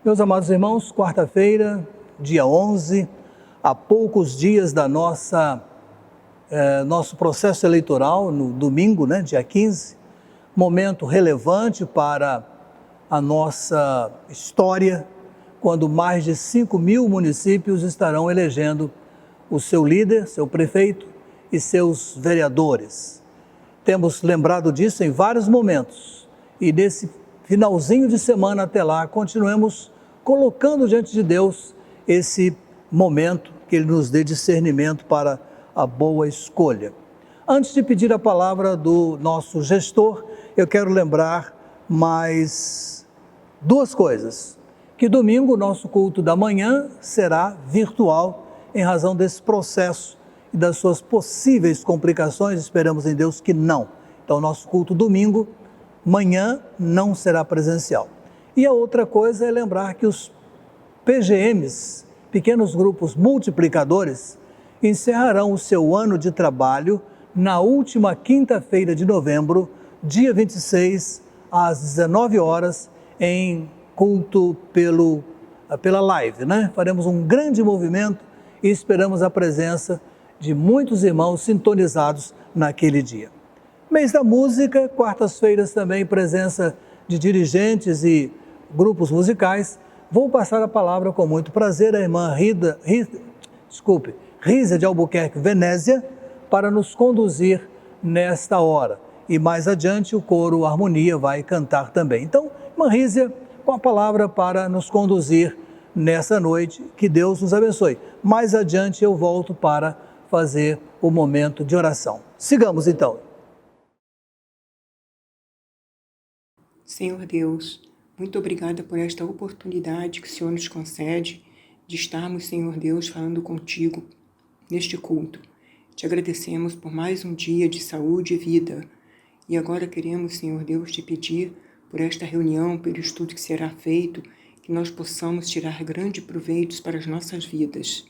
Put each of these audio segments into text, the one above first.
Meus amados irmãos, quarta-feira, dia 11, há poucos dias da nosso processo eleitoral, no domingo, dia 15, momento relevante para a nossa história, quando mais de 5.000 municípios estarão elegendo o seu líder, seu prefeito e seus vereadores. Temos lembrado disso em vários momentos e nesse finalzinho de semana até lá, continuemos colocando diante de Deus esse momento, que Ele nos dê discernimento para a boa escolha. Antes de pedir a palavra do nosso gestor, eu quero lembrar mais duas coisas. Que domingo o nosso culto da manhã será virtual, em razão desse processo e das suas possíveis complicações, esperamos em Deus que não. Então, nosso culto domingo, manhã, não será presencial. E a outra coisa é lembrar que os PGMs, pequenos grupos multiplicadores, encerrarão o seu ano de trabalho na última quinta-feira de novembro, dia 26, às 19 horas, em culto pela live, Faremos um grande movimento e esperamos a presença de muitos irmãos sintonizados naquele dia. Mês da música, quartas-feiras também presença de dirigentes e grupos musicais. Vou passar a palavra com muito prazer à irmã Rízia de Albuquerque Venésia para nos conduzir nesta hora. E mais adiante o coro Harmonia vai cantar também. Então, irmã Rízia, com a palavra para nos conduzir nessa noite, que Deus nos abençoe. Mais adiante eu volto para fazer o momento de oração. Sigamos então. Senhor Deus, muito obrigada por esta oportunidade que o Senhor nos concede de estarmos, Senhor Deus, falando contigo neste culto. Te agradecemos por mais um dia de saúde e vida. E agora queremos, Senhor Deus, te pedir por esta reunião, pelo estudo que será feito, que nós possamos tirar grandes proveitos para as nossas vidas.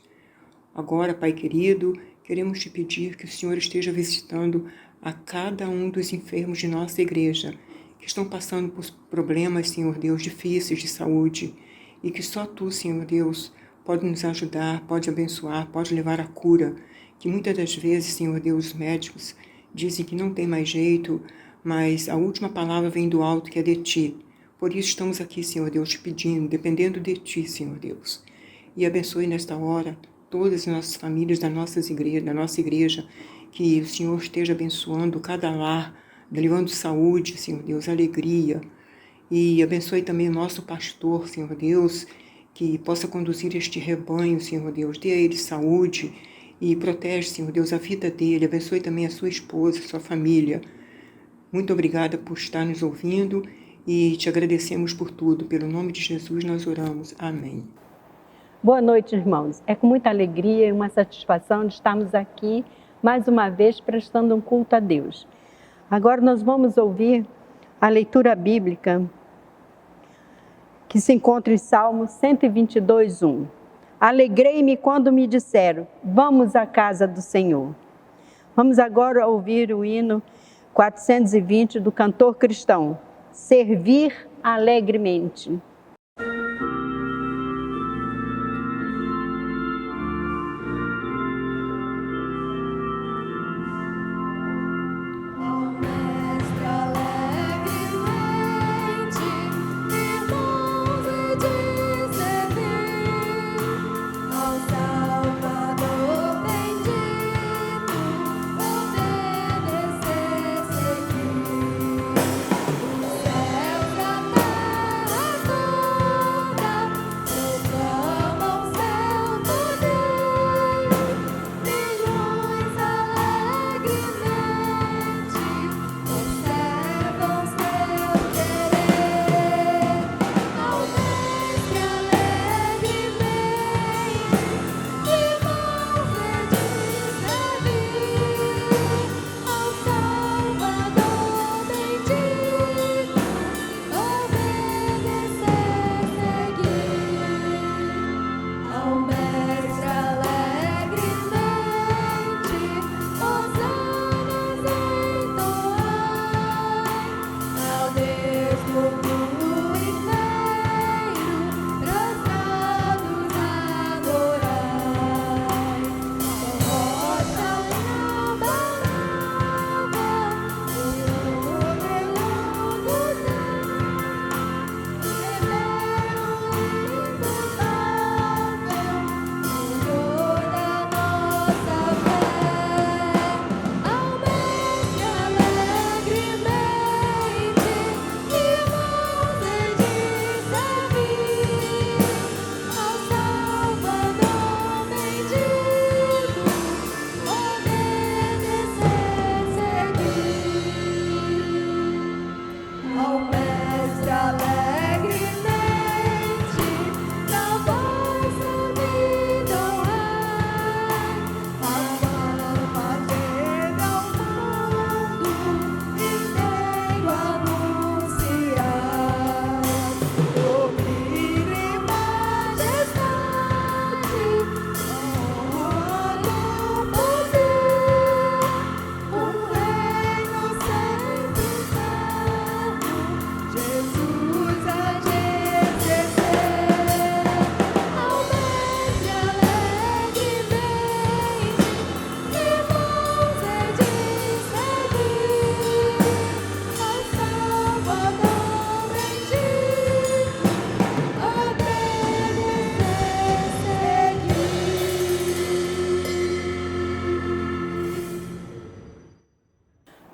Agora, Pai querido, queremos te pedir que o Senhor esteja visitando a cada um dos enfermos de nossa igreja, que estão passando por problemas, Senhor Deus, difíceis de saúde, e que só Tu, Senhor Deus, pode nos ajudar, pode abençoar, pode levar à cura, que muitas das vezes, Senhor Deus, os médicos dizem que não tem mais jeito, mas a última palavra vem do alto, que é de Ti. Por isso estamos aqui, Senhor Deus, te pedindo, dependendo de Ti, Senhor Deus. E abençoe nesta hora todas as nossas famílias da nossa igreja, que o Senhor esteja abençoando cada lar, levando saúde, Senhor Deus, alegria. E abençoe também o nosso pastor, Senhor Deus, que possa conduzir este rebanho, Senhor Deus. Dê a ele saúde e protege, Senhor Deus, a vida dele. Abençoe também a sua esposa, a sua família. Muito obrigada por estar nos ouvindo e te agradecemos por tudo. Pelo nome de Jesus nós oramos. Amém. Boa noite, irmãos. É com muita alegria e uma satisfação de estarmos aqui mais uma vez prestando um culto a Deus. Agora nós vamos ouvir a leitura bíblica que se encontra em Salmo 122:1. Alegrei-me quando me disseram, vamos à casa do Senhor. Vamos agora ouvir o hino 420 do cantor cristão, Servir alegremente. Céu da terra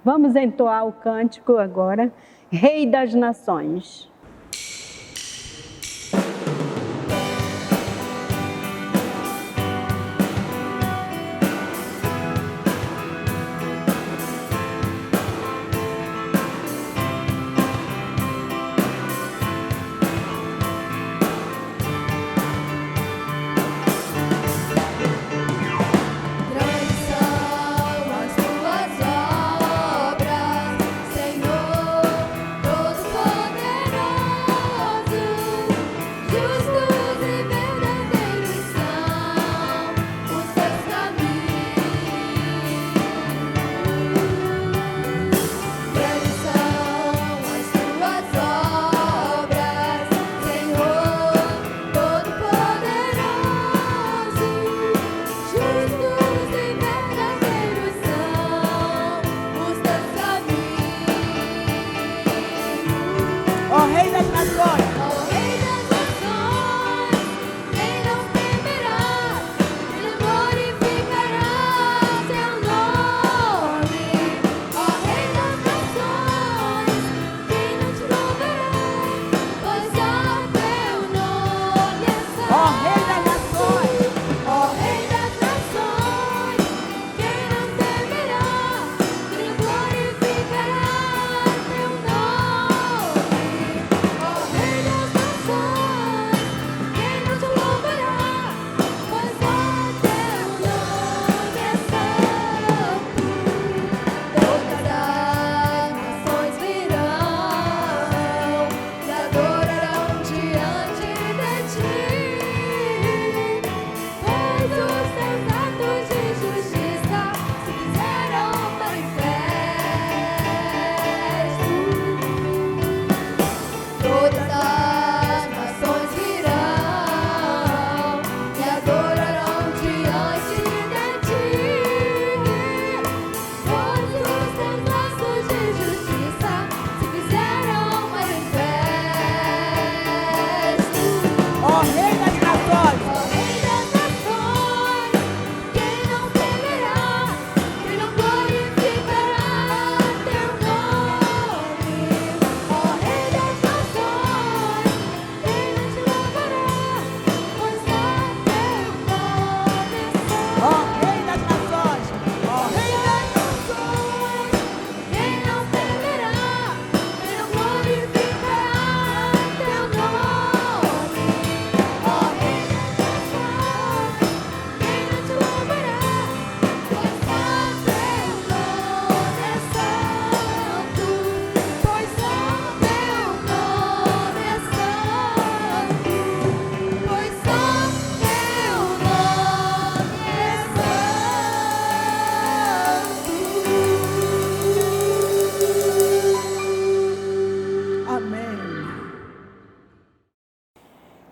Vamos entoar o cântico agora, Rei das Nações.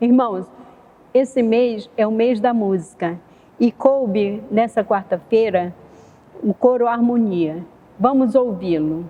Irmãos, esse mês é o mês da música e coube nessa quarta-feira o coro Harmonia. Vamos ouvi-lo.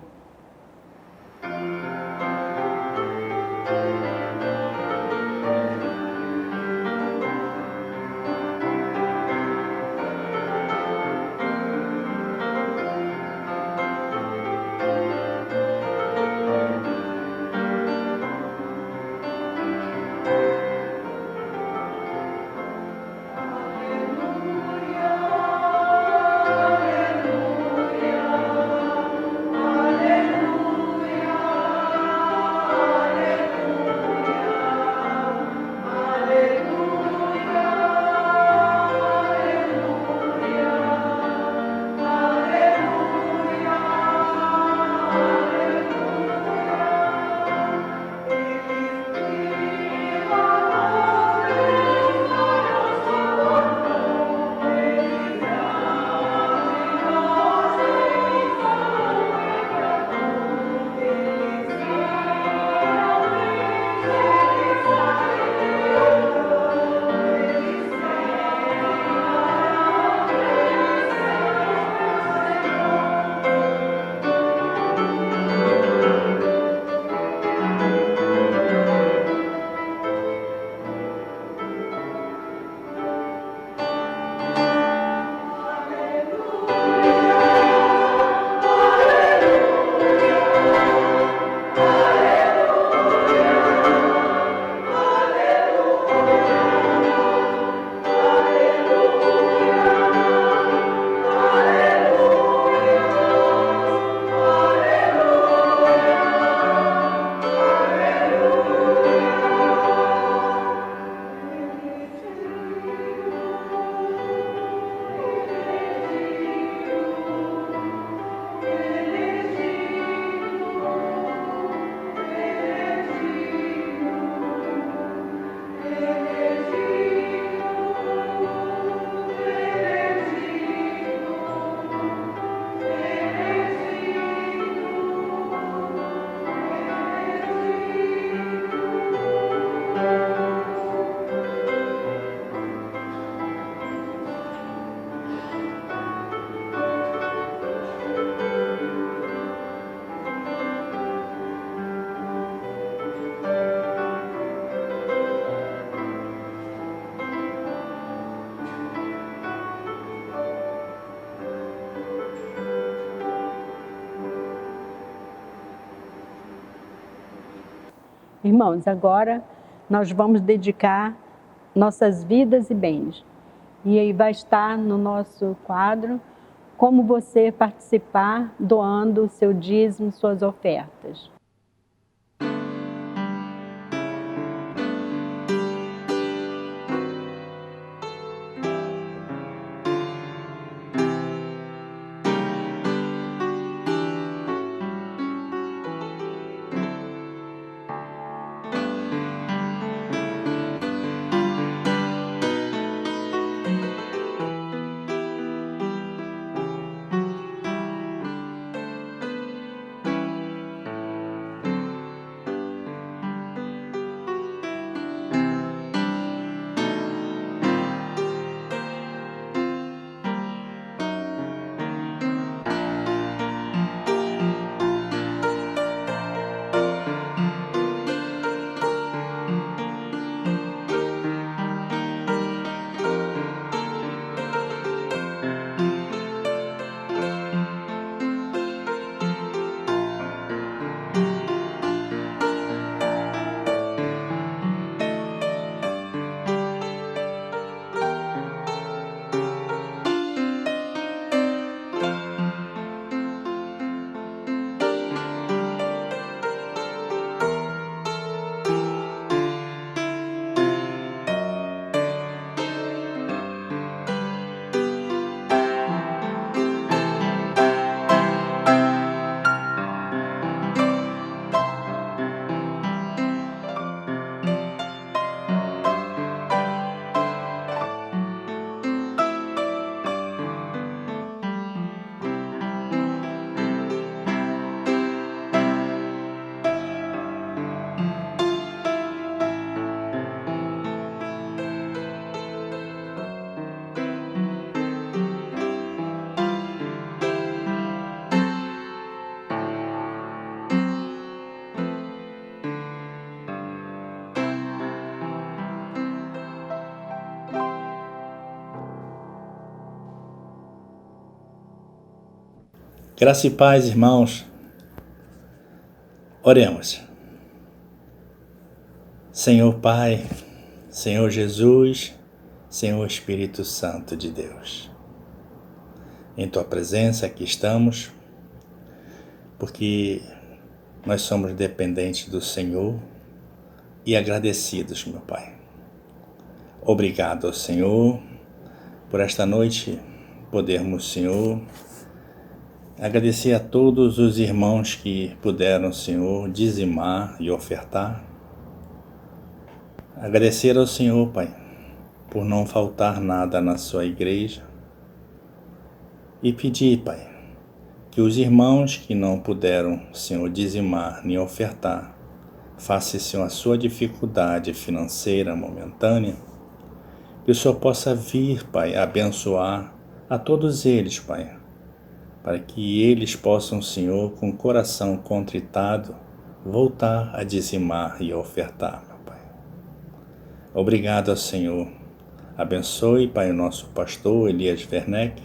Aleluia. Irmãos, agora nós vamos dedicar nossas vidas e bens. E aí vai estar no nosso quadro como você participar doando o seu dízimo, suas ofertas. Graça e paz, irmãos. Oremos. Senhor Pai, Senhor Jesus, Senhor Espírito Santo de Deus. Em Tua presença aqui estamos, porque nós somos dependentes do Senhor e agradecidos, meu Pai. Obrigado ao Senhor por esta noite podermos, Senhor, agradecer a todos os irmãos que puderam, Senhor, dizimar e ofertar. Agradecer ao Senhor, Pai, por não faltar nada na sua igreja. E pedir, Pai, que os irmãos que não puderam, Senhor, dizimar nem ofertar, faça, Senhor, a sua dificuldade financeira momentânea, que o Senhor possa vir, Pai, abençoar a todos eles, Pai, para que eles possam, Senhor, com o coração contritado, voltar a dizimar e a ofertar, meu Pai. Obrigado ao Senhor. Abençoe, Pai, o nosso pastor Elias Werneck,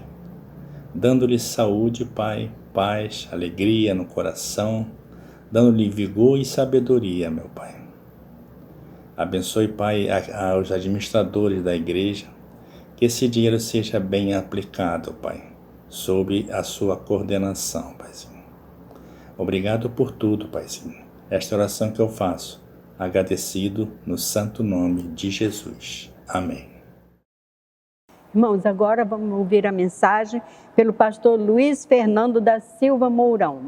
dando-lhe saúde, Pai, paz, alegria no coração, dando-lhe vigor e sabedoria, meu Pai. Abençoe, Pai, aos administradores da igreja, que esse dinheiro seja bem aplicado, Pai, sob a sua coordenação, Paizinho. Obrigado por tudo, Paizinho. Esta oração que eu faço, agradecido no santo nome de Jesus. Amém. Irmãos, agora vamos ouvir a mensagem pelo pastor Luiz Fernando da Silva Mourão.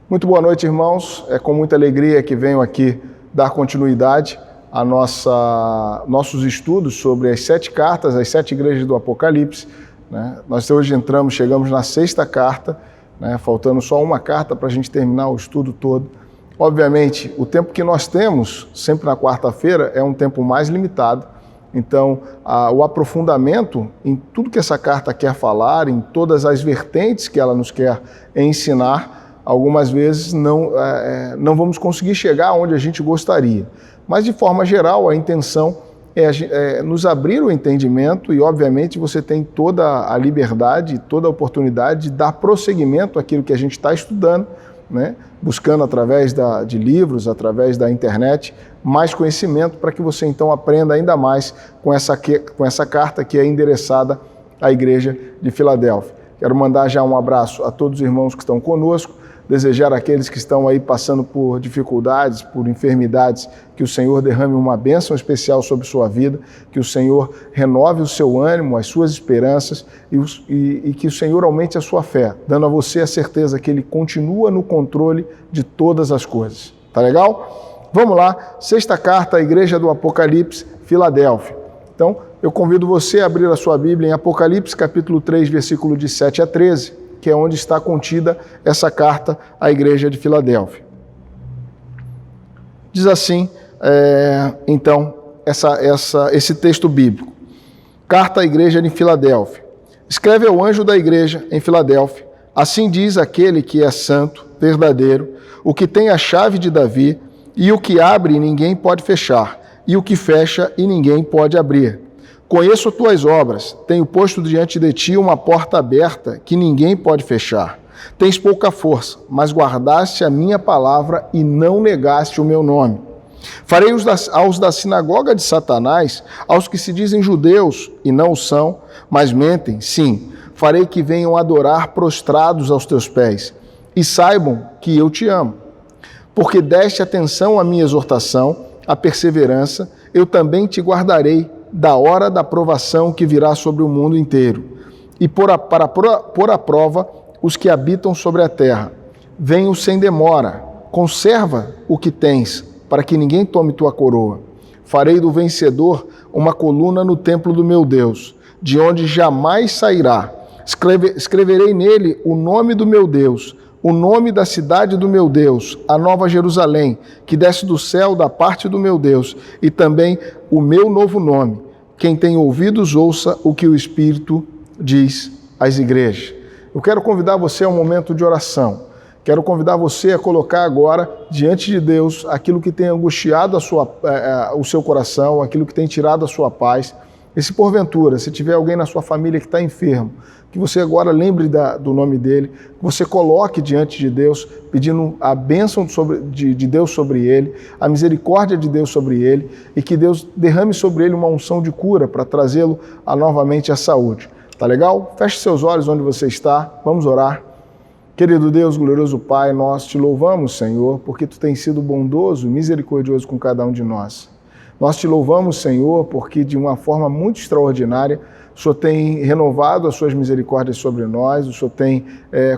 Muito boa noite, irmãos. É com muita alegria que venho aqui dar continuidade a nossos estudos sobre as 7 cartas, as 7 igrejas do Apocalipse. Nós hoje chegamos na 6ª carta, faltando só uma carta para a gente terminar o estudo todo. Obviamente, o tempo que nós temos, sempre na quarta-feira, é um tempo mais limitado. Então, o aprofundamento em tudo que essa carta quer falar, em todas as vertentes que ela nos quer ensinar, algumas vezes não vamos conseguir chegar onde a gente gostaria. Mas, de forma geral, a intenção é nos abrir o entendimento e, obviamente, você tem toda a liberdade, toda a oportunidade de dar prosseguimento àquilo que a gente está estudando, né? Buscando através de livros, através da internet, mais conhecimento para que você então aprenda ainda mais com essa carta que é endereçada à Igreja de Filadélfia. Quero mandar já um abraço a todos os irmãos que estão conosco, desejar àqueles que estão aí passando por dificuldades, por enfermidades, que o Senhor derrame uma bênção especial sobre sua vida, que o Senhor renove o seu ânimo, as suas esperanças e que o Senhor aumente a sua fé, dando a você a certeza que Ele continua no controle de todas as coisas. Tá legal? Vamos lá, 6ª carta à Igreja do Apocalipse, Filadélfia. Então, eu convido você a abrir a sua Bíblia em Apocalipse, capítulo 3, versículo de 7 a 13, que é onde está contida essa carta à Igreja de Filadélfia. Diz assim, então, esse texto bíblico. Carta à Igreja de Filadélfia. Escreve ao anjo da igreja em Filadélfia. Assim diz aquele que é santo, verdadeiro, o que tem a chave de Davi, e o que abre e ninguém pode fechar, e o que fecha e ninguém pode abrir. Conheço tuas obras, tenho posto diante de ti uma porta aberta que ninguém pode fechar. Tens pouca força, mas guardaste a minha palavra e não negaste o meu nome. Farei aos da sinagoga de Satanás, aos que se dizem judeus e não o são, mas mentem, sim, farei que venham adorar prostrados aos teus pés, e saibam que eu te amo. Porque deste atenção à minha exortação, à perseverança, eu também te guardarei da hora da provação que virá sobre o mundo inteiro, e para pôr à prova os que habitam sobre a terra. Venho sem demora, conserva o que tens, para que ninguém tome tua coroa. Farei do vencedor uma coluna no templo do meu Deus, de onde jamais sairá. Escreverei nele o nome do meu Deus, o nome da cidade do meu Deus, a Nova Jerusalém, que desce do céu da parte do meu Deus, e também o meu novo nome. Quem tem ouvidos, ouça o que o Espírito diz às igrejas. Eu quero convidar você a um momento de oração. Quero convidar você a colocar agora diante de Deus aquilo que tem angustiado o seu coração, aquilo que tem tirado a sua paz. E se porventura, se tiver alguém na sua família que está enfermo, que você agora lembre do nome dele, que você coloque diante de Deus, pedindo a bênção de Deus sobre ele, a misericórdia de Deus sobre ele, e que Deus derrame sobre ele uma unção de cura para trazê-lo novamente à saúde. Tá legal? Feche seus olhos onde você está, vamos orar. Querido Deus, glorioso Pai, nós te louvamos, Senhor, porque tu tens sido bondoso e misericordioso com cada um de nós. Nós te louvamos, Senhor, porque de uma forma muito extraordinária o Senhor tem renovado as suas misericórdias sobre nós, o Senhor tem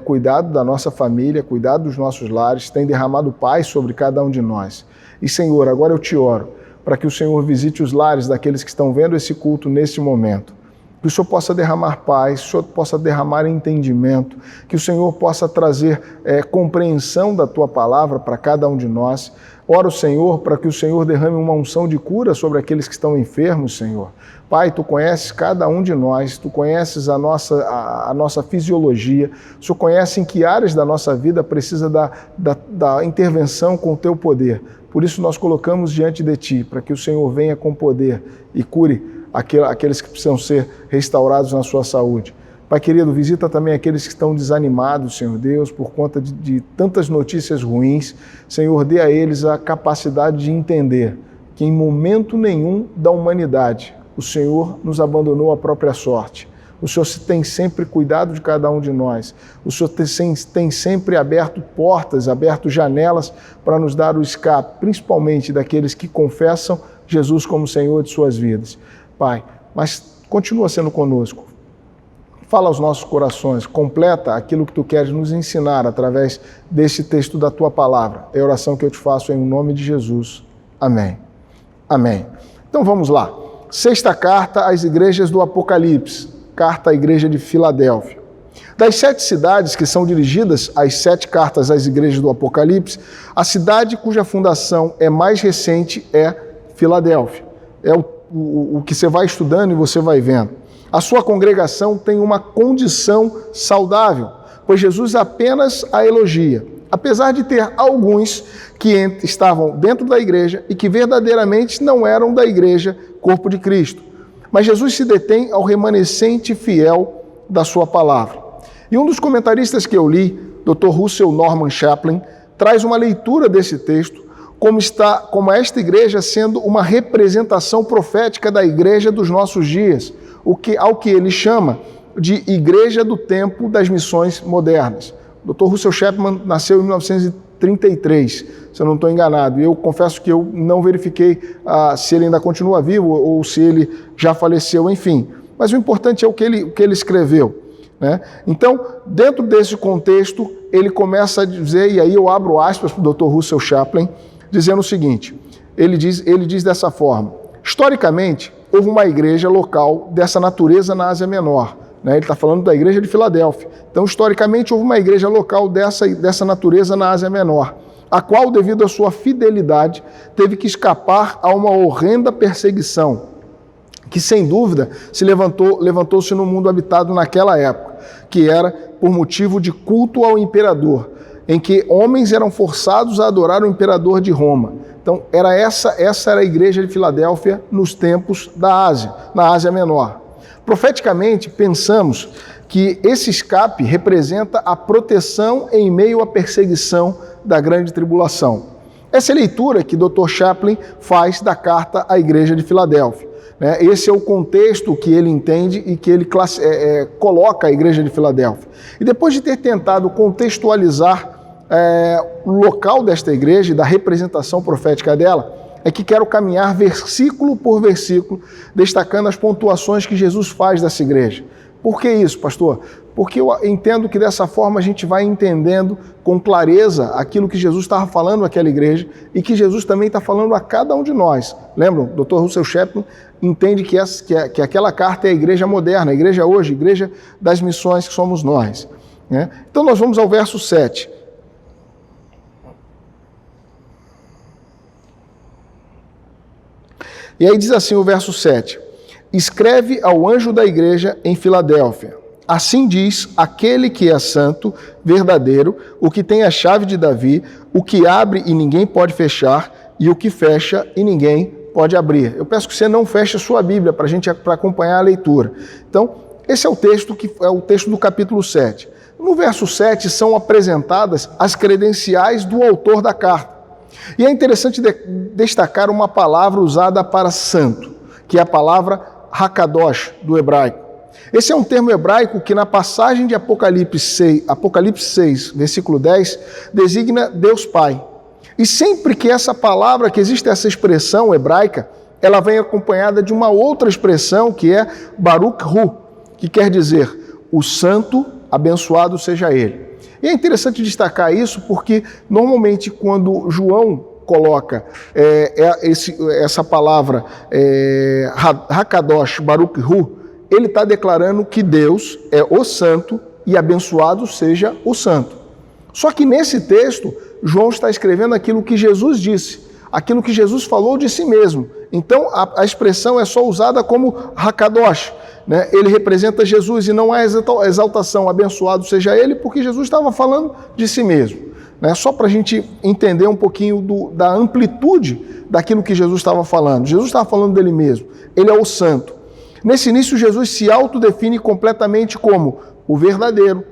cuidado da nossa família, cuidado dos nossos lares, tem derramado paz sobre cada um de nós. E, Senhor, agora eu te oro para que o Senhor visite os lares daqueles que estão vendo esse culto neste momento. Que o Senhor possa derramar paz, que o Senhor possa derramar entendimento, que o Senhor possa trazer compreensão da Tua palavra para cada um de nós. Oro, Senhor, para que o Senhor derrame uma unção de cura sobre aqueles que estão enfermos, Senhor. Pai, Tu conheces cada um de nós, Tu conheces a nossa fisiologia, o Senhor conhece em que áreas da nossa vida precisa da intervenção com o Teu poder. Por isso nós colocamos diante de Ti, para que o Senhor venha com poder e cure aqueles que precisam ser restaurados na sua saúde. Pai querido, visita também aqueles que estão desanimados, Senhor Deus, por conta de tantas notícias ruins. Senhor, dê a eles a capacidade de entender que em momento nenhum da humanidade o Senhor nos abandonou à própria sorte. O Senhor tem sempre cuidado de cada um de nós. O Senhor tem sempre aberto portas, aberto janelas para nos dar o escape, principalmente daqueles que confessam Jesus como Senhor de suas vidas. Pai, mas continua sendo conosco. Fala aos nossos corações, completa aquilo que Tu queres nos ensinar através desse texto da Tua palavra. É a oração que eu te faço em nome de Jesus. Amém. Amém. Então vamos lá. 6ª carta às igrejas do Apocalipse. Carta à igreja de Filadélfia. Das 7 cidades que são dirigidas às 7 cartas às igrejas do Apocalipse, a cidade cuja fundação é mais recente é Filadélfia. É o que você vai estudando e você vai vendo. A sua congregação tem uma condição saudável, pois Jesus apenas a elogia, apesar de ter alguns que estavam dentro da igreja e que verdadeiramente não eram da igreja, corpo de Cristo. Mas Jesus se detém ao remanescente fiel da sua palavra. E um dos comentaristas que eu li Dr. Russell Norman Chaplin, traz uma leitura desse texto como esta igreja sendo uma representação profética da igreja dos nossos dias, ao que ele chama de igreja do tempo das missões modernas. Dr. Russell Chapman nasceu em 1933, se eu não estou enganado, e eu confesso que eu não verifiquei se ele ainda continua vivo ou se ele já faleceu, enfim. Mas o importante é o que ele escreveu, né? Então, dentro desse contexto, ele começa a dizer, e aí eu abro aspas para o Dr. Russell Chaplin, dizendo o seguinte, ele diz dessa forma: historicamente, houve uma igreja local dessa natureza na Ásia Menor, né? Ele está falando da igreja de Filadélfia. Então, historicamente, houve uma igreja local dessa natureza na Ásia Menor, a qual, devido à sua fidelidade, teve que escapar a uma horrenda perseguição, que, sem dúvida, levantou-se no mundo habitado naquela época, que era por motivo de culto ao imperador, em que homens eram forçados a adorar o imperador de Roma. Então, essa era a igreja de Filadélfia nos tempos da Ásia, na Ásia Menor. Profeticamente, pensamos que esse escape representa a proteção em meio à perseguição da grande tribulação. Essa é a leitura que Dr. Chaplin faz da carta à igreja de Filadélfia, né? Esse é o contexto que ele entende e que ele coloca a igreja de Filadélfia. E depois de ter tentado contextualizar o local desta igreja e da representação profética dela, é que quero caminhar versículo por versículo, destacando as pontuações que Jesus faz dessa igreja. Por que isso, pastor? Porque eu entendo que dessa forma a gente vai entendendo com clareza aquilo que Jesus estava falando àquela igreja e que Jesus também está falando a cada um de nós. Lembram? O Dr. Russell Chapman entende que aquela carta é a igreja moderna, a igreja hoje, a igreja das missões que somos nós, né? Então nós vamos ao verso 7. E aí diz assim o verso 7, escreve ao anjo da igreja em Filadélfia, assim diz aquele que é santo, verdadeiro, o que tem a chave de Davi, o que abre e ninguém pode fechar, e o que fecha e ninguém pode abrir. Eu peço que você não feche a sua Bíblia para acompanhar a leitura. Então, esse é o texto que é o texto do capítulo 7. No verso 7 são apresentadas as credenciais do autor da carta. E é interessante destacar uma palavra usada para santo, que é a palavra Hakadosh, do hebraico. Esse é um termo hebraico que na passagem de Apocalipse 6, versículo 10, designa Deus Pai. E sempre que que existe essa expressão hebraica, ela vem acompanhada de uma outra expressão que é Baruch Hu, que quer dizer o santo, abençoado seja ele. E é interessante destacar isso porque, normalmente, quando João coloca essa palavra Hakadosh, Baruch Hu, ele está declarando que Deus é o santo e abençoado seja o santo. Só que nesse texto, João está escrevendo aquilo que Jesus disse, aquilo que Jesus falou de si mesmo. Então, a expressão é só usada como Hakadosh, né? Ele representa Jesus e não é exaltação, abençoado seja ele, porque Jesus estava falando de si mesmo, né? Só para a gente entender um pouquinho da amplitude daquilo que Jesus estava falando. Jesus estava falando dele mesmo, ele é o santo. Nesse início, Jesus se autodefine completamente como o verdadeiro,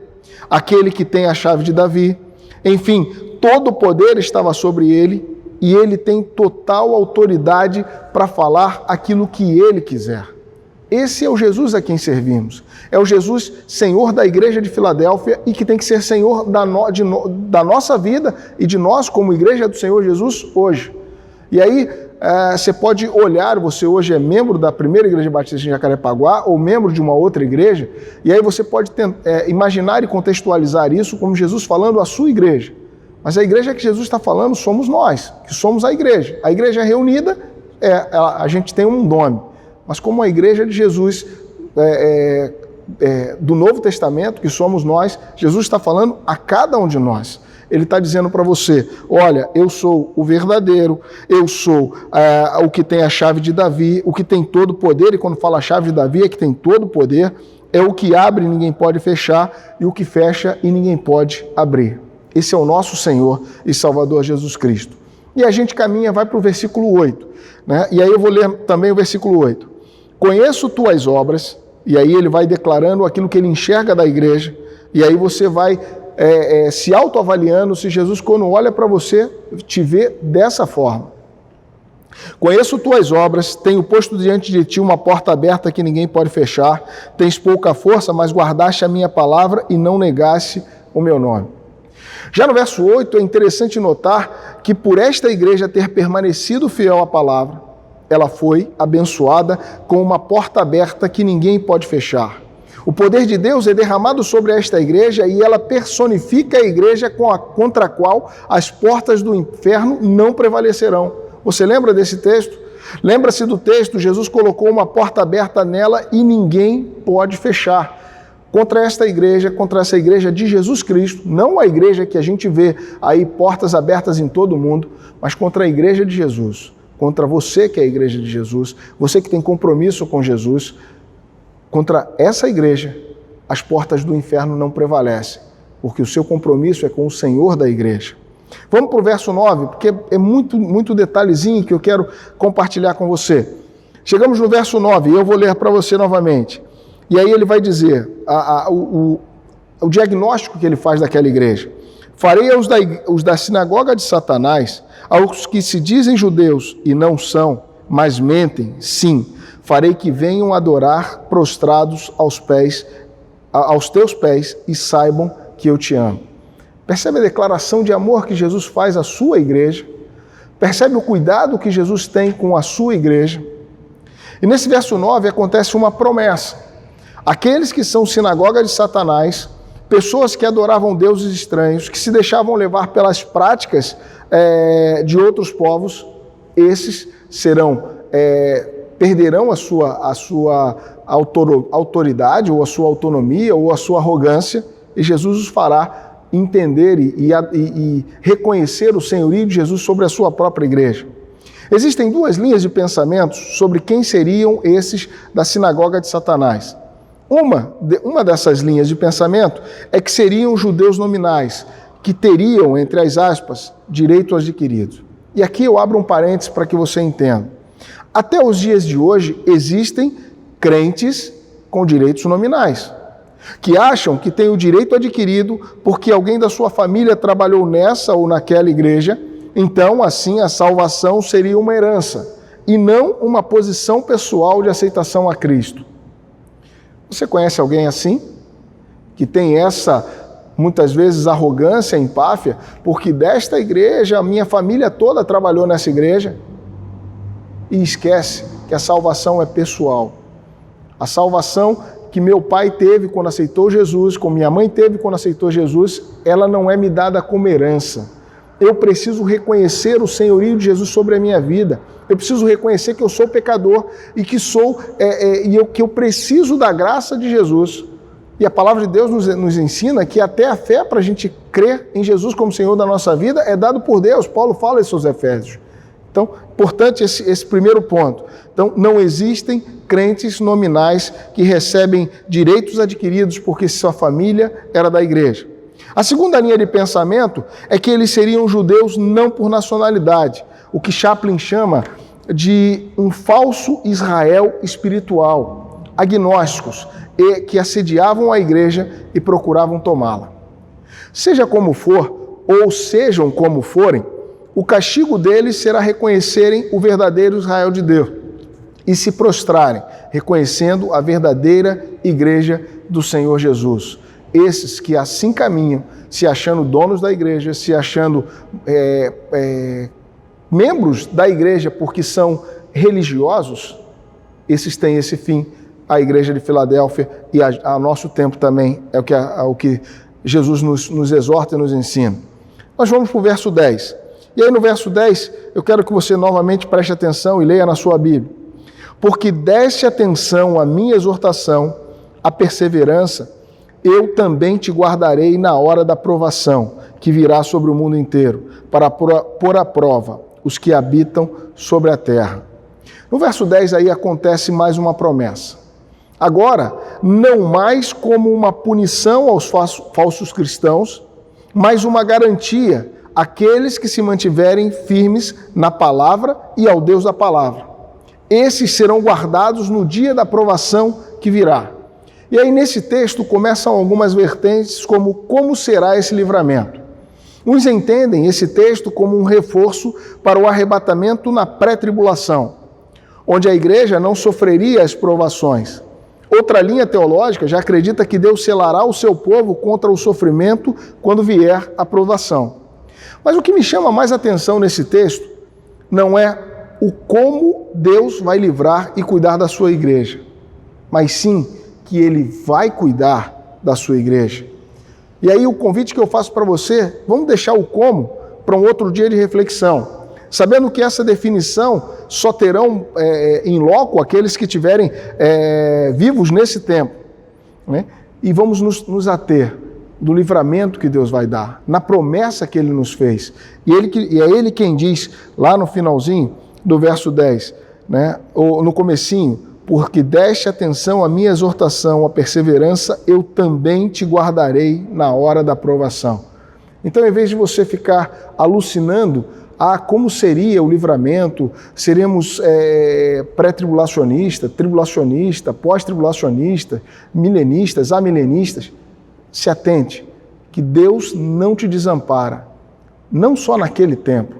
aquele que tem a chave de Davi. Enfim, todo o poder estava sobre ele e ele tem total autoridade para falar aquilo que ele quiser. Esse é o Jesus a quem servimos. É o Jesus Senhor da igreja de Filadélfia e que tem que ser Senhor da nossa vida e de nós como igreja do Senhor Jesus hoje. E aí, você pode olhar, você hoje é membro da primeira igreja batista de Jacarepaguá ou membro de uma outra igreja, e aí você pode imaginar e contextualizar isso como Jesus falando à sua igreja. Mas a igreja que Jesus está falando somos nós, que somos a igreja. A igreja reunida, a gente tem um nome. Mas como a igreja de Jesus do Novo Testamento, que somos nós, Jesus está falando a cada um de nós. Ele está dizendo para você, olha, eu sou o verdadeiro, eu sou o que tem a chave de Davi, o que tem todo o poder, e quando fala a chave de Davi é que tem todo o poder, é o que abre e ninguém pode fechar, e o que fecha e ninguém pode abrir. Esse é o nosso Senhor e Salvador Jesus Cristo. E a gente vai para o versículo 8, né? E aí eu vou ler também o versículo 8. Conheço tuas obras, e aí ele vai declarando aquilo que ele enxerga da igreja, e aí você vai se autoavaliando se Jesus, quando olha para você, te vê dessa forma. Conheço tuas obras, tenho posto diante de ti uma porta aberta que ninguém pode fechar. Tens pouca força, mas guardaste a minha palavra e não negaste o meu nome. Já no verso 8, é interessante notar que por esta igreja ter permanecido fiel à palavra, ela foi abençoada com uma porta aberta que ninguém pode fechar. O poder de Deus é derramado sobre esta igreja e ela personifica a igreja contra a qual as portas do inferno não prevalecerão. Você lembra desse texto? Lembra-se do texto, Jesus colocou uma porta aberta nela e ninguém pode fechar. Contra esta igreja, contra essa igreja de Jesus Cristo, não a igreja que a gente vê aí portas abertas em todo o mundo, mas contra a igreja de Jesus, contra você que é a igreja de Jesus, você que tem compromisso com Jesus, contra essa igreja, as portas do inferno não prevalecem, porque o seu compromisso é com o Senhor da igreja. Vamos para o verso 9, porque é muito detalhezinho que eu quero compartilhar com você. Chegamos no verso 9, e eu vou ler para você novamente. E aí ele vai dizer o diagnóstico que ele faz daquela igreja. Farei os da sinagoga de Satanás, aos que se dizem judeus e não são, mas mentem, sim, farei que venham adorar prostrados aos teus pés e saibam que eu te amo. Percebe a declaração de amor que Jesus faz à sua igreja? Percebe o cuidado que Jesus tem com a sua igreja? E nesse verso 9 acontece uma promessa. Aqueles que são sinagoga de Satanás, pessoas que adoravam deuses estranhos, que se deixavam levar pelas práticas de outros povos, esses perderão a sua autoridade, ou a sua autonomia, ou a sua arrogância, e Jesus os fará entender e reconhecer o senhorio de Jesus sobre a sua própria igreja. Existem duas linhas de pensamentos sobre quem seriam esses da sinagoga de Satanás. Uma dessas linhas de pensamento é que seriam judeus nominais, que teriam, entre as aspas, direito adquirido. E aqui eu abro um parênteses para que você entenda. Até os dias de hoje existem crentes com direitos nominais, que acham que tem o direito adquirido porque alguém da sua família trabalhou nessa ou naquela igreja, então assim a salvação seria uma herança e não uma posição pessoal de aceitação a Cristo. Você conhece alguém assim? Que tem essa, muitas vezes, arrogância, empáfia, porque desta igreja, a minha família toda trabalhou nessa igreja, e esquece que a salvação é pessoal. A salvação que meu pai teve quando aceitou Jesus, como minha mãe teve quando aceitou Jesus, ela não é me dada como herança. Eu preciso reconhecer o senhorio de Jesus sobre a minha vida. Eu preciso reconhecer que eu sou pecador e que eu preciso da graça de Jesus. E a palavra de Deus nos ensina que até a fé para a gente crer em Jesus como Senhor da nossa vida é dado por Deus. Paulo fala isso aos Efésios. Então, importante esse primeiro ponto. Então, não existem crentes nominais que recebem direitos adquiridos porque sua família era da igreja. A segunda linha de pensamento é que eles seriam judeus não por nacionalidade, o que Chaplin chama de um falso Israel espiritual, agnósticos, que assediavam a igreja e procuravam tomá-la. Seja como for, ou sejam como forem, o castigo deles será reconhecerem o verdadeiro Israel de Deus e se prostrarem, reconhecendo a verdadeira igreja do Senhor Jesus. Esses que assim caminham, se achando donos da igreja, se achando membros da igreja porque são religiosos, esses têm esse fim. A igreja de Filadélfia e a nosso tempo também é o que Jesus nos exorta e nos ensina. Nós vamos para o verso 10. E aí no verso 10, eu quero que você novamente preste atenção e leia na sua Bíblia. Porque deste atenção à minha exortação, à perseverança, eu também te guardarei na hora da provação, que virá sobre o mundo inteiro, para pôr à prova os que habitam sobre a terra. No verso 10 aí acontece mais uma promessa. Agora, não mais como uma punição aos falsos cristãos, mas uma garantia àqueles que se mantiverem firmes na palavra e ao Deus da palavra. Esses serão guardados no dia da provação que virá. E aí nesse texto começam algumas vertentes como será esse livramento. Uns entendem esse texto como um reforço para o arrebatamento na pré-tribulação, onde a igreja não sofreria as provações. Outra linha teológica já acredita que Deus selará o seu povo contra o sofrimento quando vier a provação. Mas o que me chama mais atenção nesse texto não é o como Deus vai livrar e cuidar da sua igreja, mas sim que Ele vai cuidar da sua igreja. E aí o convite que eu faço para você, vamos deixar o como para um outro dia de reflexão, sabendo que essa definição só terão em loco aqueles que estiverem vivos nesse tempo, né? E vamos nos ater do livramento que Deus vai dar, na promessa que Ele nos fez. E é Ele quem diz, lá no finalzinho do verso 10, né? Ou no comecinho, porque deste atenção à minha exortação, à perseverança, eu também te guardarei na hora da provação. Então, em vez de você ficar alucinando como seria o livramento, seremos pré-tribulacionista, tribulacionista, pós-tribulacionista, milenistas, amilenistas, se atente que Deus não te desampara, não só naquele tempo,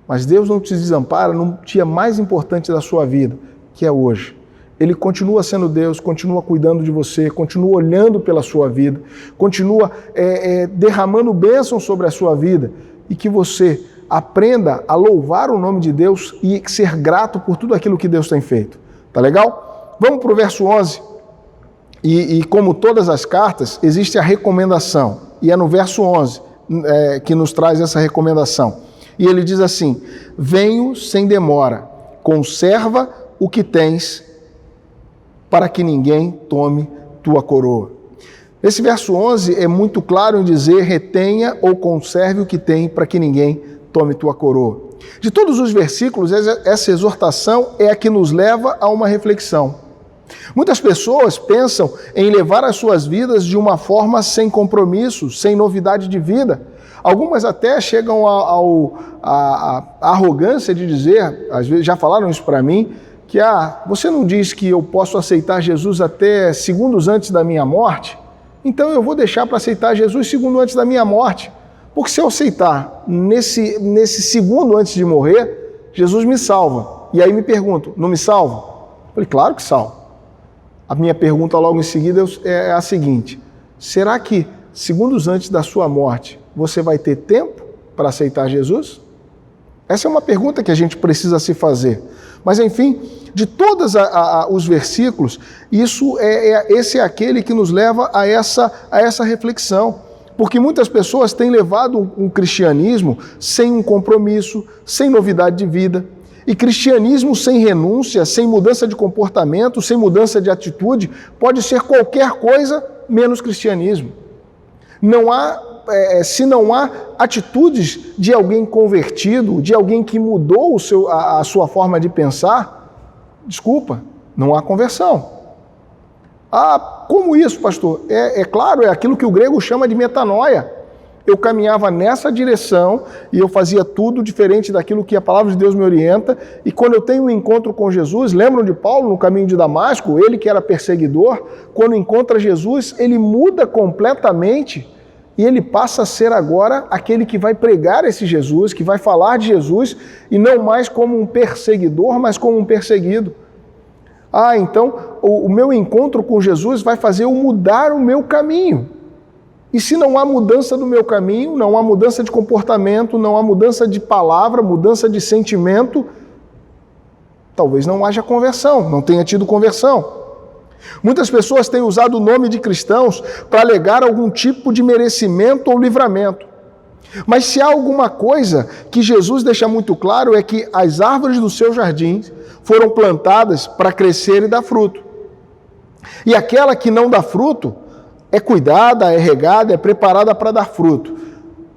mas Deus não te desampara no dia mais importante da sua vida, que é hoje. Ele continua sendo Deus, continua cuidando de você, continua olhando pela sua vida, continua derramando bênção sobre a sua vida, e que você aprenda a louvar o nome de Deus e ser grato por tudo aquilo que Deus tem feito. Tá legal? Vamos para o verso 11. E como todas as cartas, existe a recomendação. E é no verso 11 que nos traz essa recomendação. E ele diz assim: venho sem demora, conserva o que tens, para que ninguém tome tua coroa. Esse verso 11 é muito claro em dizer: retenha ou conserve o que tem, para que ninguém tome tua coroa. De todos os versículos, essa exortação é a que nos leva a uma reflexão. Muitas pessoas pensam em levar as suas vidas de uma forma sem compromisso, sem novidade de vida. Algumas até chegam à arrogância de dizer, às vezes já falaram isso para mim, que você não diz que eu posso aceitar Jesus até segundos antes da minha morte? Então eu vou deixar para aceitar Jesus segundo antes da minha morte. Porque se eu aceitar nesse segundo antes de morrer, Jesus me salva. E aí me pergunto, não me salva? Eu falei, claro que salva. A minha pergunta logo em seguida é a seguinte: será que segundos antes da sua morte você vai ter tempo para aceitar Jesus? Essa é uma pergunta que a gente precisa se fazer. Mas enfim, de todos os versículos, esse é aquele que nos leva a essa reflexão. Porque muitas pessoas têm levado um cristianismo sem um compromisso, sem novidade de vida. E cristianismo sem renúncia, sem mudança de comportamento, sem mudança de atitude, pode ser qualquer coisa menos cristianismo. Se não há atitudes de alguém convertido, de alguém que mudou a sua forma de pensar, desculpa, não há conversão. Como isso, pastor? É claro, é aquilo que o grego chama de metanoia. Eu caminhava nessa direção e eu fazia tudo diferente daquilo que a palavra de Deus me orienta. E quando eu tenho um encontro com Jesus, lembram de Paulo no caminho de Damasco? Ele que era perseguidor, quando encontra Jesus, ele muda completamente e ele passa a ser agora aquele que vai pregar esse Jesus, que vai falar de Jesus, e não mais como um perseguidor, mas como um perseguido. Então o meu encontro com Jesus vai fazer eu mudar o meu caminho. E se não há mudança do meu caminho, não há mudança de comportamento, não há mudança de palavra, mudança de sentimento, talvez não haja conversão, não tenha tido conversão. Muitas pessoas têm usado o nome de cristãos para alegar algum tipo de merecimento ou livramento. Mas se há alguma coisa que Jesus deixa muito claro é que as árvores do seu jardim foram plantadas para crescer e dar fruto. E aquela que não dá fruto é cuidada, é regada, é preparada para dar fruto.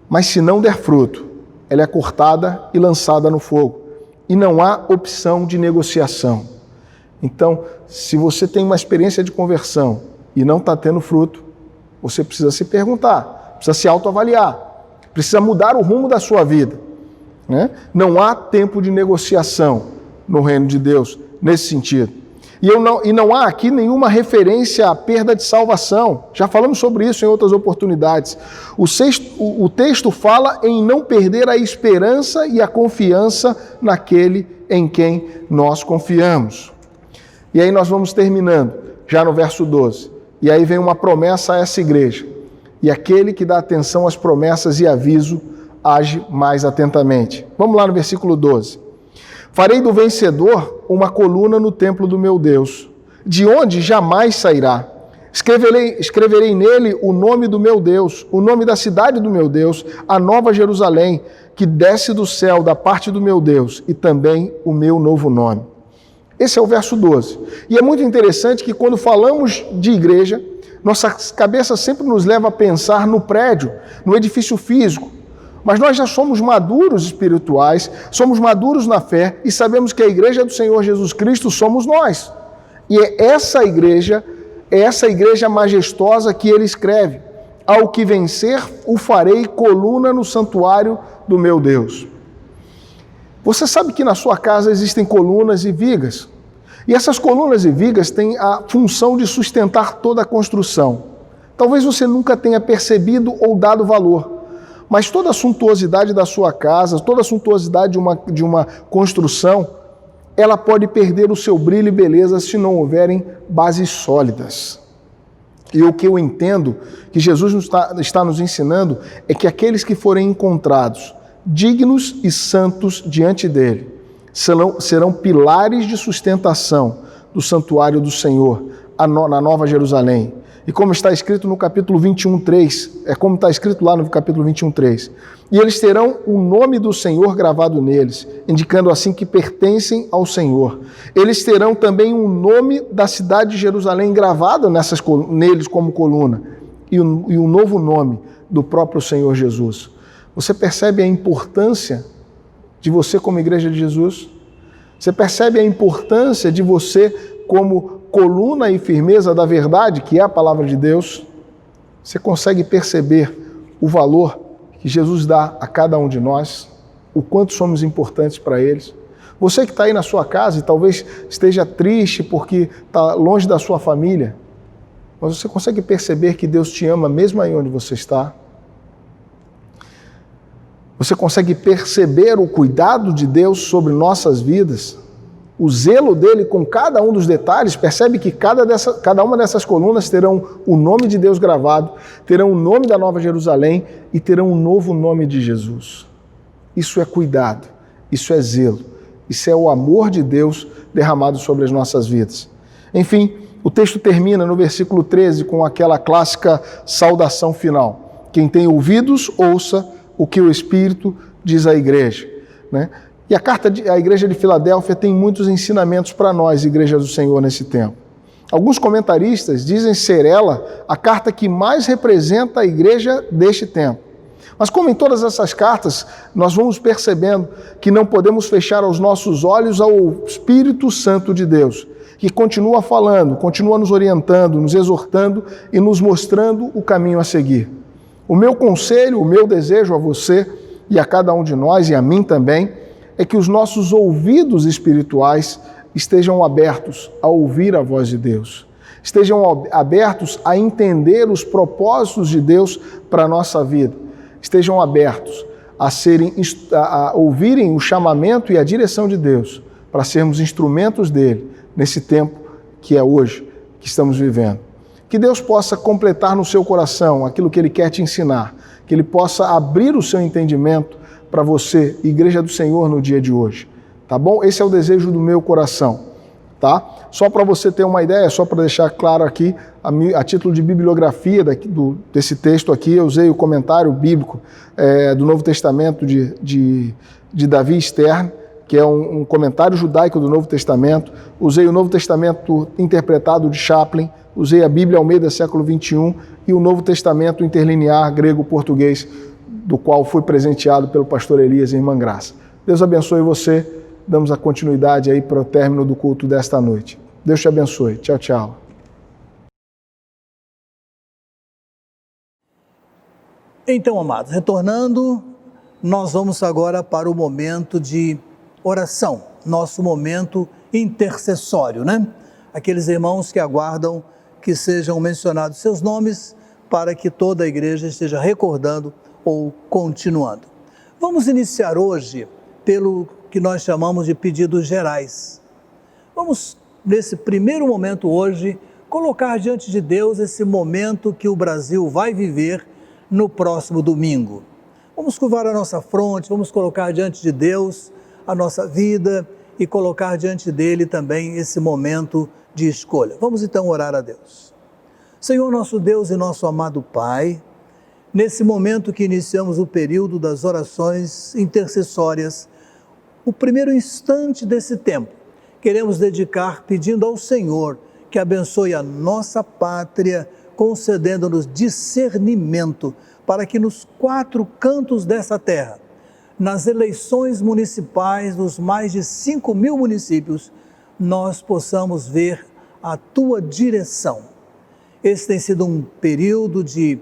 Mas se não der fruto, ela é cortada e lançada no fogo. E não há opção de negociação. Então, se você tem uma experiência de conversão e não está tendo fruto, você precisa se perguntar, precisa se autoavaliar, precisa mudar o rumo da sua vida, né? Não há tempo de negociação no reino de Deus nesse sentido. E não há aqui nenhuma referência à perda de salvação. Já falamos sobre isso em outras oportunidades. O texto fala em não perder a esperança e a confiança naquele em quem nós confiamos. E aí nós vamos terminando, já no verso 12. E aí vem uma promessa a essa igreja. E aquele que dá atenção às promessas e aviso, age mais atentamente. Vamos lá no versículo 12. Farei do vencedor uma coluna no templo do meu Deus, de onde jamais sairá. Escreverei nele o nome do meu Deus, o nome da cidade do meu Deus, a nova Jerusalém, que desce do céu da parte do meu Deus, e também o meu novo nome. Esse é o verso 12. E é muito interessante que quando falamos de igreja, nossa cabeça sempre nos leva a pensar no prédio, no edifício físico. Mas nós já somos maduros espirituais, somos maduros na fé e sabemos que a igreja do Senhor Jesus Cristo somos nós. E é essa igreja majestosa que ele escreve: ao que vencer, o farei coluna no santuário do meu Deus. Você sabe que na sua casa existem colunas e vigas. E essas colunas e vigas têm a função de sustentar toda a construção. Talvez você nunca tenha percebido ou dado valor. Mas toda a suntuosidade da sua casa, toda a suntuosidade de uma construção, ela pode perder o seu brilho e beleza se não houverem bases sólidas. E o que eu entendo que Jesus está nos ensinando é que aqueles que forem encontrados dignos e santos diante dele serão pilares de sustentação do santuário do Senhor, na Nova Jerusalém. E como está escrito no capítulo 21:3, como está escrito lá no capítulo 21:3, e eles terão o nome do Senhor gravado neles, indicando assim que pertencem ao Senhor. Eles terão também o nome da cidade de Jerusalém gravado neles como coluna, e o novo nome do próprio Senhor Jesus. Você percebe a importância de você como igreja de Jesus? Você percebe a importância de você como coluna e firmeza da verdade, que é a palavra de Deus? Você consegue perceber o valor que Jesus dá a cada um de nós? O quanto somos importantes para eles? Você que está aí na sua casa e talvez esteja triste porque está longe da sua família, mas você consegue perceber que Deus te ama mesmo aí onde você está? Você consegue perceber o cuidado de Deus sobre nossas vidas? O zelo dele com cada um dos detalhes? Percebe que cada uma dessas colunas terão o nome de Deus gravado, terão o nome da Nova Jerusalém e terão o novo nome de Jesus. Isso é cuidado, isso é zelo, isso é o amor de Deus derramado sobre as nossas vidas. Enfim, o texto termina no versículo 13 com aquela clássica saudação final. Quem tem ouvidos, ouça o que o Espírito diz à igreja, né? E a carta à igreja de Filadélfia tem muitos ensinamentos para nós, igreja do Senhor, nesse tempo. Alguns comentaristas dizem ser ela a carta que mais representa a igreja deste tempo. Mas como em todas essas cartas, nós vamos percebendo que não podemos fechar os nossos olhos ao Espírito Santo de Deus, que continua falando, continua nos orientando, nos exortando e nos mostrando o caminho a seguir. O meu conselho, o meu desejo a você e a cada um de nós, e a mim também, é que os nossos ouvidos espirituais estejam abertos a ouvir a voz de Deus, estejam abertos a entender os propósitos de Deus para a nossa vida, estejam abertos a ouvirem o chamamento e a direção de Deus para sermos instrumentos dele nesse tempo que é hoje, que estamos vivendo. Que Deus possa completar no seu coração aquilo que Ele quer te ensinar, que Ele possa abrir o seu entendimento para você, Igreja do Senhor, no dia de hoje, tá bom? Esse é o desejo do meu coração, tá? Só para você ter uma ideia, só para deixar claro aqui, a título de bibliografia desse texto aqui, eu usei o comentário bíblico do Novo Testamento de Davi Stern, que é um comentário judaico do Novo Testamento, usei o Novo Testamento interpretado de Chaplin, usei a Bíblia Almeida século XXI e o Novo Testamento interlinear grego-português, do qual fui presenteado pelo pastor Elias e irmã Graça. Deus abençoe você, damos a continuidade aí para o término do culto desta noite. Deus te abençoe. Tchau, tchau. Então, amados, retornando, nós vamos agora para o momento de oração, nosso momento intercessório, né? aqueles irmãos que aguardam que sejam mencionados seus nomes para que toda a igreja esteja recordando ou continuando. Vamos iniciar hoje pelo que nós chamamos de pedidos gerais. Vamos, nesse primeiro momento hoje, colocar diante de Deus esse momento que o Brasil vai viver no próximo domingo. Vamos curvar a nossa fronte, vamos colocar diante de Deus a nossa vida e colocar diante dele também esse momento de escolha. Vamos então orar a Deus. Senhor nosso Deus e nosso amado Pai, nesse momento que iniciamos o período das orações intercessórias, o primeiro instante desse tempo, queremos dedicar pedindo ao Senhor que abençoe a nossa pátria, concedendo-nos discernimento para que nos 4 cantos dessa terra, nas eleições municipais dos mais de 5.000 municípios, nós possamos ver a Tua direção. Esse tem sido um período de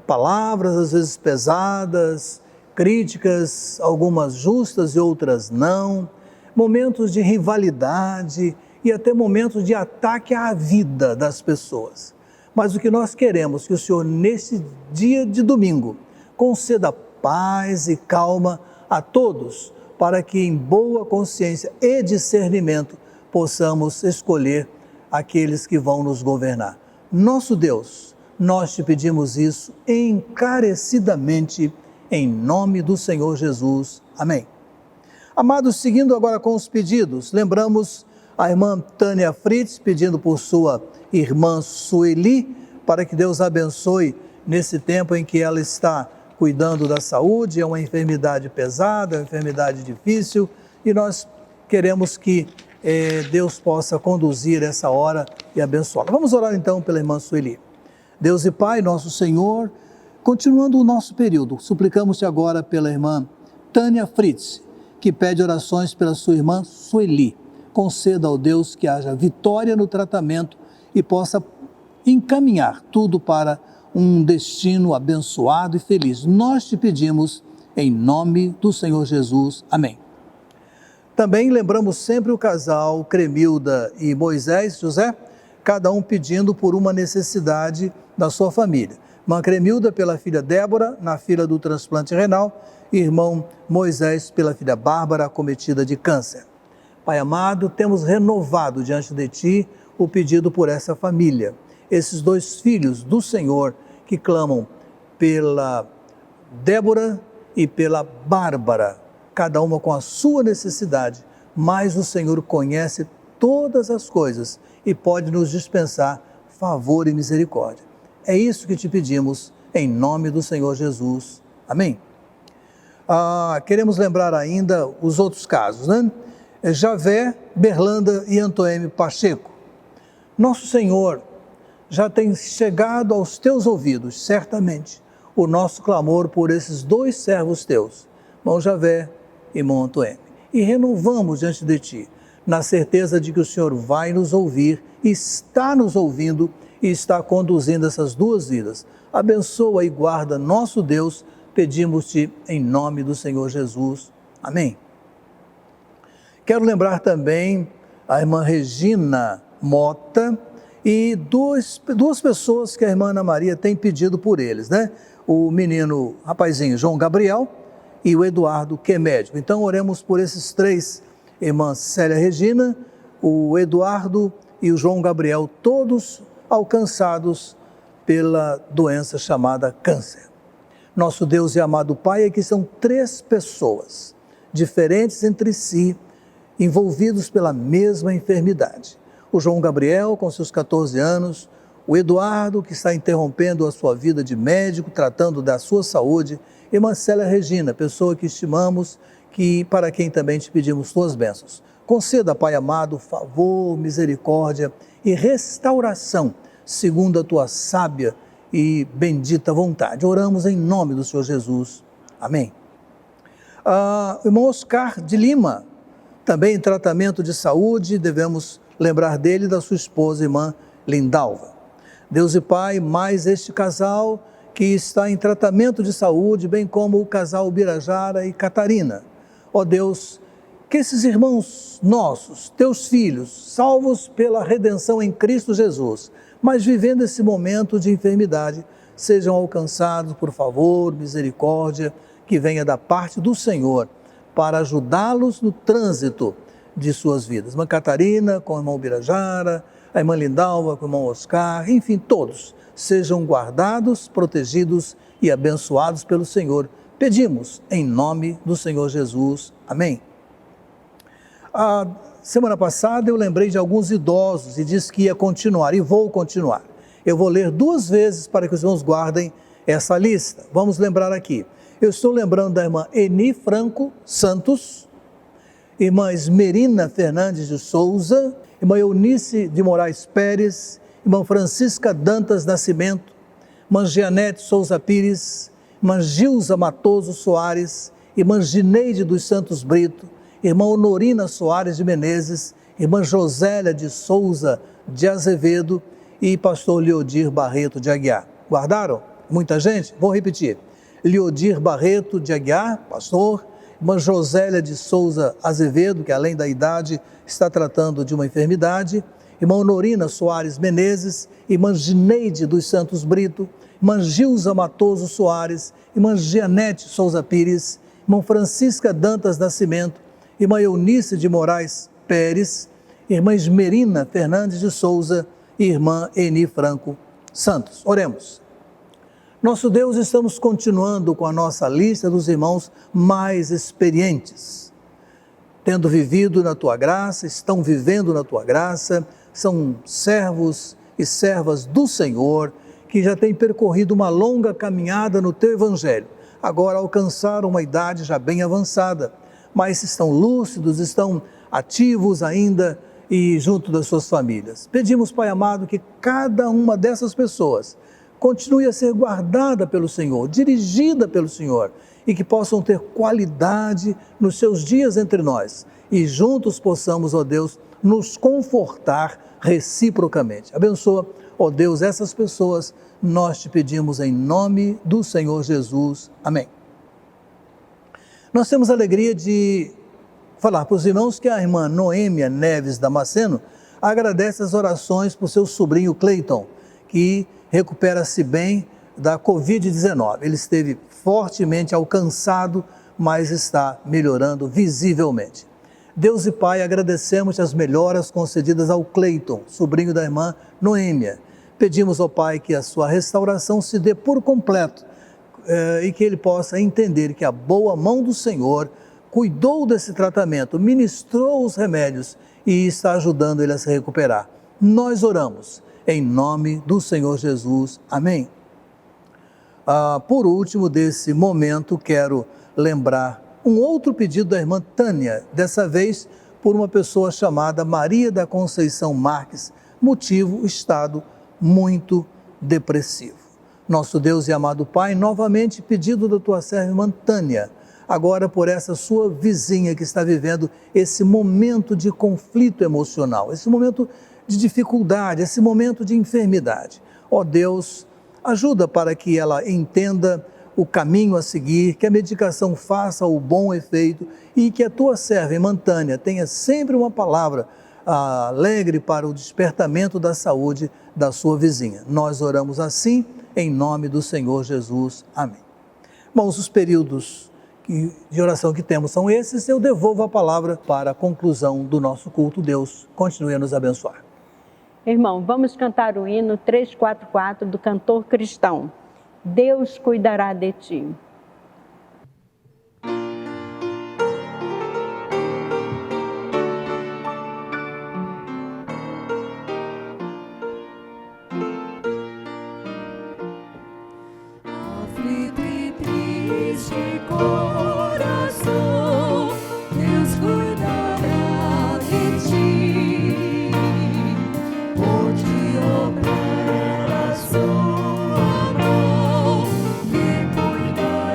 palavras, às vezes pesadas, críticas, algumas justas e outras não, momentos de rivalidade e até momentos de ataque à vida das pessoas. Mas o que nós queremos é que o Senhor, nesse dia de domingo, conceda paz e calma a todos, para que em boa consciência e discernimento possamos escolher aqueles que vão nos governar. Nosso Deus, nós te pedimos isso encarecidamente, em nome do Senhor Jesus. Amém. Amados, seguindo agora com os pedidos, lembramos a irmã Tânia Fritz pedindo por sua irmã Sueli, para que Deus abençoe nesse tempo em que ela está cuidando da saúde. É uma enfermidade pesada, é uma enfermidade difícil, e nós queremos que Deus possa conduzir essa hora e abençoá-la. Vamos orar então pela irmã Sueli. Deus e Pai, nosso Senhor, continuando o nosso período, suplicamos-te agora pela irmã Tânia Fritz, que pede orações pela sua irmã Sueli. Conceda ao Deus que haja vitória no tratamento e possa encaminhar tudo para um destino abençoado e feliz. Nós te pedimos em nome do Senhor Jesus. Amém. Também lembramos sempre o casal Cremilda e Moisés José, cada um pedindo por uma necessidade da sua família. Irmã Cremilda pela filha Débora, na fila do transplante renal, e irmão Moisés pela filha Bárbara, acometida de câncer. Pai amado, temos renovado diante de Ti o pedido por essa família. Esses 2 filhos do Senhor que clamam pela Débora e pela Bárbara, cada uma com a sua necessidade, mas o Senhor conhece todas as coisas e pode nos dispensar favor e misericórdia. É isso que te pedimos em nome do Senhor Jesus. Amém. Queremos lembrar ainda os outros casos, né? Javé, Berlanda e Antoênio Pacheco. Nosso Senhor já tem chegado aos teus ouvidos, certamente, o nosso clamor por esses 2 servos teus, irmão Javé e irmão Antoênio. E renovamos diante de Ti, na certeza de que o Senhor vai nos ouvir, está nos ouvindo e está conduzindo essas 2 vidas. Abençoa e guarda nosso Deus, pedimos-te em nome do Senhor Jesus. Amém. Quero lembrar também a irmã Regina Mota e duas pessoas que a irmã Ana Maria tem pedido por eles, né? O menino, rapazinho João Gabriel e o Eduardo, que é médico. Então oremos por esses 3, irmãs Célia Regina, o Eduardo e o João Gabriel, todos alcançados pela doença chamada câncer. Nosso Deus e amado Pai, aqui são 3 pessoas diferentes entre si, envolvidos pela mesma enfermidade. O João Gabriel, com seus 14 anos, o Eduardo, que está interrompendo a sua vida de médico, tratando da sua saúde, e Marcela Regina, pessoa que estimamos, para quem também te pedimos tuas bênçãos. Conceda, Pai amado, favor, misericórdia e restauração, segundo a tua sábia e bendita vontade. Oramos em nome do Senhor Jesus. Amém. Irmão Oscar de Lima, também em tratamento de saúde, devemos lembrar dele e da sua esposa, irmã Lindalva. Deus e Pai, mais este casal que está em tratamento de saúde, bem como o casal Birajara e Catarina. Ó Deus, que esses irmãos nossos, teus filhos, salvos pela redenção em Cristo Jesus, mas vivendo esse momento de enfermidade, sejam alcançados por favor, misericórdia, que venha da parte do Senhor, para ajudá-los no trânsito de suas vidas. Irmã Catarina, com o irmão Birajara, a irmã Lindalva, com o irmão Oscar, enfim, todos sejam guardados, protegidos e abençoados pelo Senhor. Pedimos em nome do Senhor Jesus. Amém. A semana passada eu lembrei de alguns idosos e disse que ia continuar, e vou continuar. Eu vou ler 2 vezes para que os irmãos guardem essa lista. Vamos lembrar aqui. Eu estou lembrando da irmã Eni Franco Santos, irmã Esmerina Fernandes de Souza, irmã Eunice de Moraes Pérez, irmã Francisca Dantas Nascimento, irmã Gianete Souza Pires, irmã Gilza Matoso Soares, irmã Gineide dos Santos Brito, irmã Honorina Soares de Menezes, irmã Josélia de Souza de Azevedo e pastor Leodir Barreto de Aguiar. Guardaram? Muita gente? Vou repetir. Leodir Barreto de Aguiar, pastor, irmã Josélia de Souza Azevedo, que além da idade está tratando de uma enfermidade, irmã Honorina Soares Menezes, irmã Gineide dos Santos Brito, irmã Gilza Matoso Soares, irmã Gianete Souza Pires, irmã Francisca Dantas Nascimento, irmã Eunice de Moraes Pérez, irmã Esmerina Fernandes de Souza e irmã Eni Franco Santos. Oremos. Nosso Deus, estamos continuando com a nossa lista dos irmãos mais experientes, tendo vivido na Tua graça, estão vivendo na Tua graça, são servos e servas do Senhor, que já têm percorrido uma longa caminhada no Teu Evangelho, agora alcançaram uma idade já bem avançada, mas estão lúcidos, estão ativos ainda e junto das suas famílias. Pedimos, Pai amado, que cada uma dessas pessoas continue a ser guardada pelo Senhor, dirigida pelo Senhor, e que possam ter qualidade nos seus dias entre nós, e juntos possamos, ó Deus, nos confortar reciprocamente. Abençoa, ó Deus, essas pessoas, nós te pedimos em nome do Senhor Jesus. Amém. Nós temos a alegria de falar para os irmãos que a irmã Noêmia Neves Damasceno agradece as orações por seu sobrinho Cleiton, que recupera-se bem da Covid-19. Ele esteve fortemente alcançado, mas está melhorando visivelmente. Deus e Pai, agradecemos as melhoras concedidas ao Cleiton, sobrinho da irmã Noêmia. Pedimos ao Pai que a sua restauração se dê por completo e que ele possa entender que a boa mão do Senhor cuidou desse tratamento, ministrou os remédios e está ajudando ele a se recuperar. Nós oramos em nome do Senhor Jesus. Amém. Por último desse momento, quero lembrar um outro pedido da irmã Tânia, dessa vez por uma pessoa chamada Maria da Conceição Marques, motivo, estado muito depressivo. Nosso Deus e amado Pai, novamente pedido da tua serva irmã Tânia, agora por essa sua vizinha que está vivendo esse momento de conflito emocional, esse momento de dificuldade, esse momento de enfermidade. Ó Deus, ajuda para que ela entenda o caminho a seguir, que a medicação faça o bom efeito e que a tua serva irmã Tânia tenha sempre uma palavra alegre para o despertamento da saúde da sua vizinha. Nós oramos assim, em nome do Senhor Jesus. Amém. Irmãos, os períodos de oração que temos são esses. Eu devolvo a palavra para a conclusão do nosso culto. Deus continue a nos abençoar. Irmão, vamos cantar o hino 344 do cantor cristão. Deus cuidará de ti. Aflito e triste coração, Deus cuidará de ti, por ti opera a sua mão, e cuidará.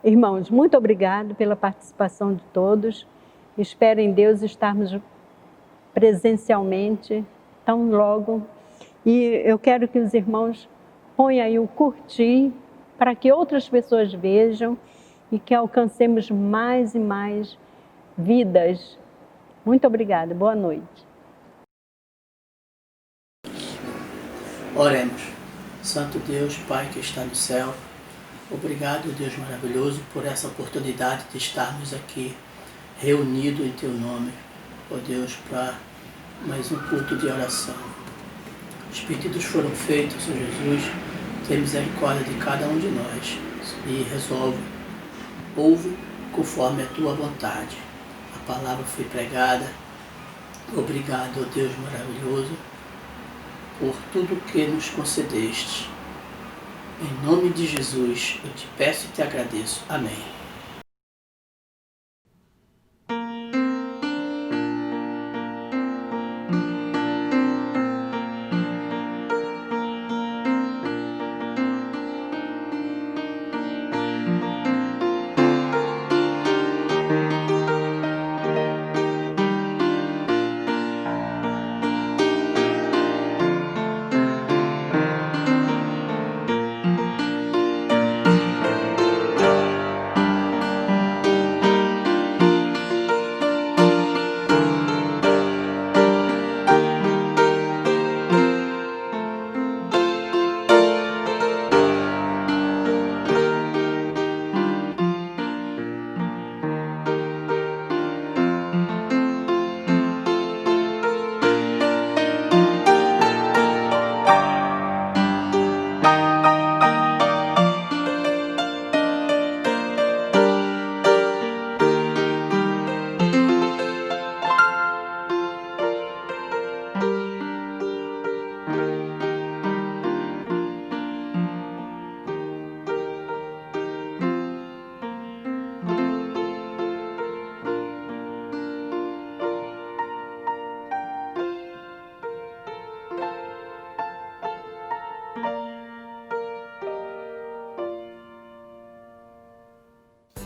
irmãos, muito obrigado pela participação de todos. Espero em Deus estarmos presencialmente tão logo. E eu quero que os irmãos ponham aí o curtir para que outras pessoas vejam e que alcancemos mais e mais vidas. Muito obrigada. Boa noite. Oremos. Santo Deus, Pai que está no céu, obrigado, Deus maravilhoso, por essa oportunidade de estarmos aqui reunidos em Teu nome, ó Deus, para mais um culto de oração. Os pedidos foram feitos, Senhor Jesus, tem misericórdia de cada um de nós e resolve, ouve conforme a Tua vontade. A palavra foi pregada. Obrigado, ó Deus maravilhoso, por tudo que nos concedeste. Em nome de Jesus, eu te peço e te agradeço. Amém.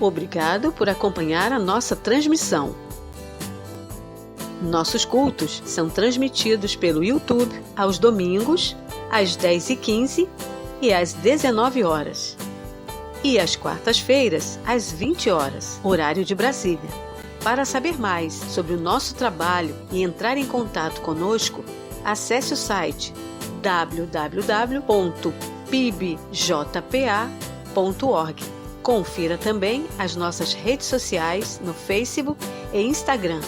Obrigado por acompanhar a nossa transmissão. Nossos cultos são transmitidos pelo YouTube aos domingos, às 10h15 e às 19 horas. E às quartas-feiras, às 20 horas, horário de Brasília. Para saber mais sobre o nosso trabalho e entrar em contato conosco, acesse o site www.pibjpa.org. Confira também as nossas redes sociais no Facebook e Instagram.